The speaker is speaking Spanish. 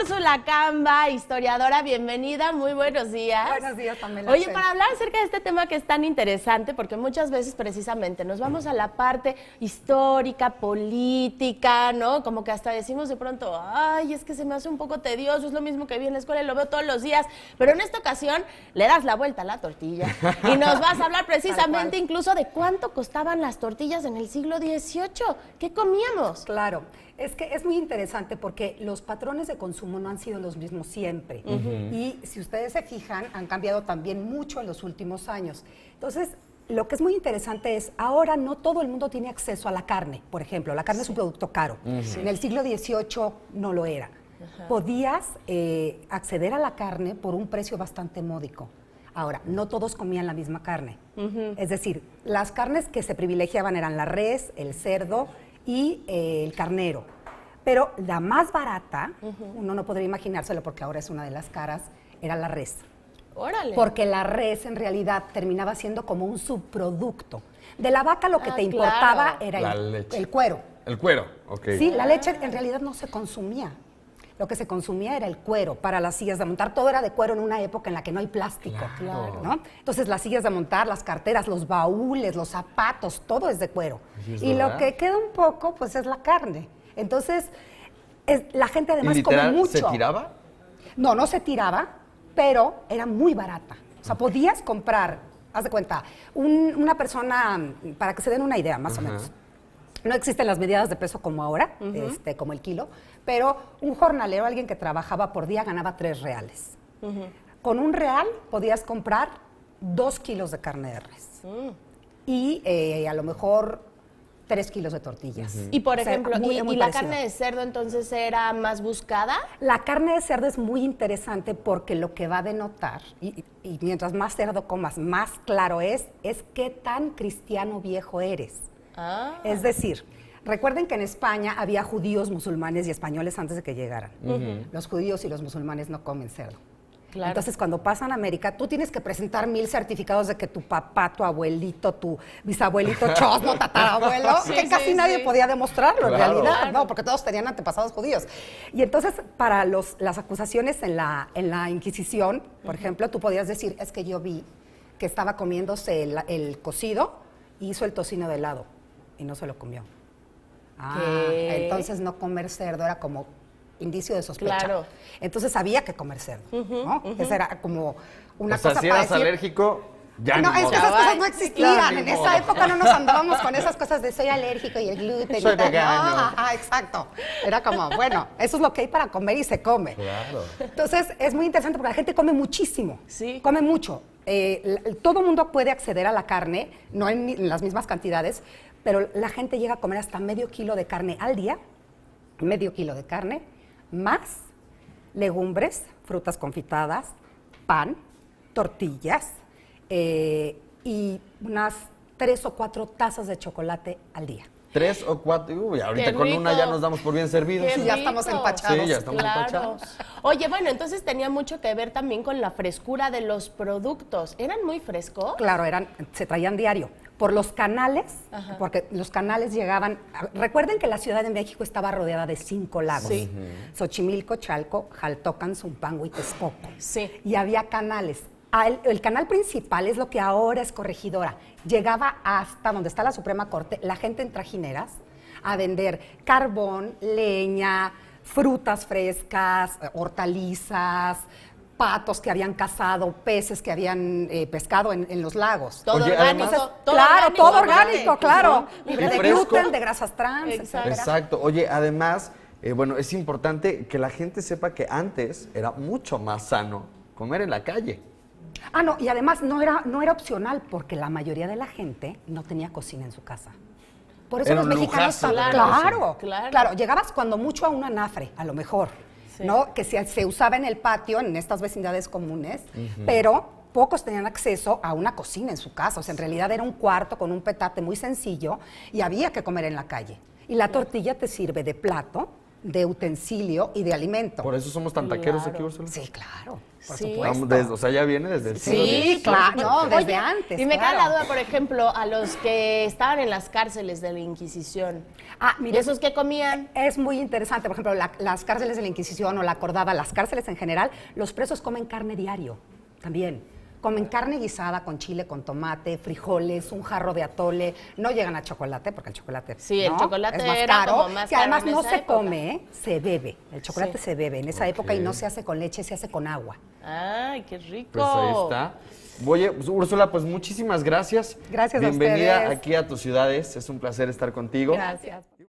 Úrsula Camba, historiadora, bienvenida, muy buenos días. Buenos días, Pamela. Oye, para hablar acerca de este tema que es tan interesante, porque muchas veces precisamente nos vamos a la parte histórica, política, ¿no? Como que hasta decimos de pronto, ay, es que se me hace un poco tedioso, es lo mismo que vi en la escuela y lo veo todos los días, pero en esta ocasión le das la vuelta a la tortilla y nos vas a hablar precisamente incluso de cuánto costaban las tortillas en el siglo XVIII, ¿qué comíamos? Claro. Es que es muy interesante porque los patrones de consumo no han sido los mismos siempre. Y si ustedes se fijan, han cambiado también mucho en los últimos años. Entonces, lo que es muy interesante es, ahora no todo el mundo tiene acceso a la carne, por ejemplo. La carne es un producto caro. En el siglo XVIII no lo era. Podías acceder a la carne por un precio bastante módico. Ahora, no todos comían la misma carne. Es decir, las carnes que se privilegiaban eran la res, el cerdo y el carnero. Pero la más barata, uno no podría imaginárselo porque ahora es una de las caras, era la res. ¡Órale! Porque la res en realidad terminaba siendo como un subproducto. De la vaca lo que te importaba era el cuero. El cuero, ok. Sí, la leche en realidad no se consumía. Lo que se consumía era el cuero para las sillas de montar. Todo era de cuero en una época en la que no hay plástico. Claro. ¿No? Entonces, las sillas de montar, las carteras, los baúles, los zapatos, todo es de cuero. Y verdad. lo que queda un poco, pues, es la carne. Entonces, la gente además ¿Y come literal mucho. se tiraba? No, no se tiraba, pero era muy barata. O sea, podías comprar, haz de cuenta, una persona, para que se den una idea, más o menos. No existen las medidas de peso como ahora, como el kilo, pero un jornalero, alguien que trabajaba por día, ganaba 3 reales. Con un real podías comprar 2 kilos de carne de res. Y a lo mejor 3 kilos de tortillas. Y por ejemplo, muy ¿y la parecido. carne de cerdo entonces era más buscada? La carne de cerdo es muy interesante porque lo que va a denotar, y mientras más cerdo comas, más claro es qué tan cristiano viejo eres. Es decir, recuerden que en España había judíos, musulmanes y españoles antes de que llegaran. Los judíos y los musulmanes no comen cerdo. Claro. Entonces, cuando pasan a América, tú tienes que presentar 1000 certificados de que tu papá, tu abuelito, tu bisabuelito, chosno, tatarabuelo, que casi nadie podía demostrarlo en realidad, ¿no? Porque todos tenían antepasados judíos. Y entonces, para las acusaciones en la Inquisición, por ejemplo, tú podías decir, es que yo vi que estaba comiéndose el cocido y hizo el tocino de lado y no se lo comió. Entonces no comer cerdo era como indicio de sospecha. Claro. Entonces había que comer cerdo, ¿no? Esa era como una cosa si para eras decir... alérgico, ya No, ni es que modo. esas cosas no existían. Claro, En ni esa modo. época no nos andábamos con esas cosas de soy alérgico y el gluten Soy y tal. vegano. No, exacto. Era como, bueno, eso es lo que hay para comer y se come. Claro. Entonces, es muy interesante porque la gente come muchísimo. Sí. Come mucho. Todo mundo puede acceder a la carne, no en las mismas cantidades, pero la gente llega a comer hasta medio kilo de carne al día, medio kilo de carne, más legumbres, frutas confitadas, pan, tortillas y unas 3 o 4 tazas de chocolate al día. 3 o 4, uy, ahorita Qué con rico. una ya nos damos por bien servidos. Qué Sí, ya rico. estamos empachados. Sí, ya estamos empachados. Oye, bueno, entonces tenía mucho que ver también con la frescura de los productos. ¿Eran muy frescos? Claro, se traían diario. Por los canales, porque los canales llegaban... Recuerden que la Ciudad de México estaba rodeada de 5 lagos. Sí. Xochimilco, Chalco, Jaltocan, Zumpango y Texcoco. Sí. Y había canales. El canal principal es lo que ahora es Corregidora. Llegaba hasta donde está la Suprema Corte, la gente en trajineras a vender carbón, leña, frutas frescas, hortalizas, patos que habían cazado, peces que habían pescado en los lagos. Todo Oye, orgánico. además- Todo orgánico, claro. Libre de fresco. gluten, de grasas trans, Exacto. etcétera. Exacto. Oye, además, bueno, es importante que la gente sepa que antes era mucho más sano comer en la calle. No, y además no era opcional porque la mayoría de la gente no tenía cocina en su casa. Por eso Era los un mexicanos... lujazo, Claro, llegabas cuando mucho a un anafre, a lo mejor, ¿no? Que se usaba en el patio, en estas vecindades comunes, pero pocos tenían acceso a una cocina en su casa. O sea, en realidad era un cuarto con un petate muy sencillo y había que comer en la calle. Y la tortilla te sirve de plato de utensilio y de alimento. Por eso somos tan taqueros aquí, Úrsula. Sí, claro, por Sí. supuesto. O sea, ya viene desde el siglo Sí, XIX. claro, no, desde Oye, antes. Y me claro. queda la duda, por ejemplo, a los que estaban en las cárceles de la Inquisición. Ah, ¿Y mire, esos que comían? es muy interesante, por ejemplo, las cárceles de la Inquisición o la Cordada, las cárceles en general, los presos comen carne diario, también. Comen carne guisada con chile, con tomate, frijoles, un jarro de atole. No llegan a chocolate, porque el chocolate Sí, el ¿no? chocolate es más era caro. como más que además caro en no esa se época. come, se bebe. El chocolate Sí. se bebe en esa época y Ok. no se hace con leche, se hace con agua. Ay, qué rico. Pues ahí está. Oye, pues, Úrsula, pues muchísimas gracias. Gracias a Bienvenida ustedes. aquí a tus ciudades. Es un placer estar contigo. Gracias.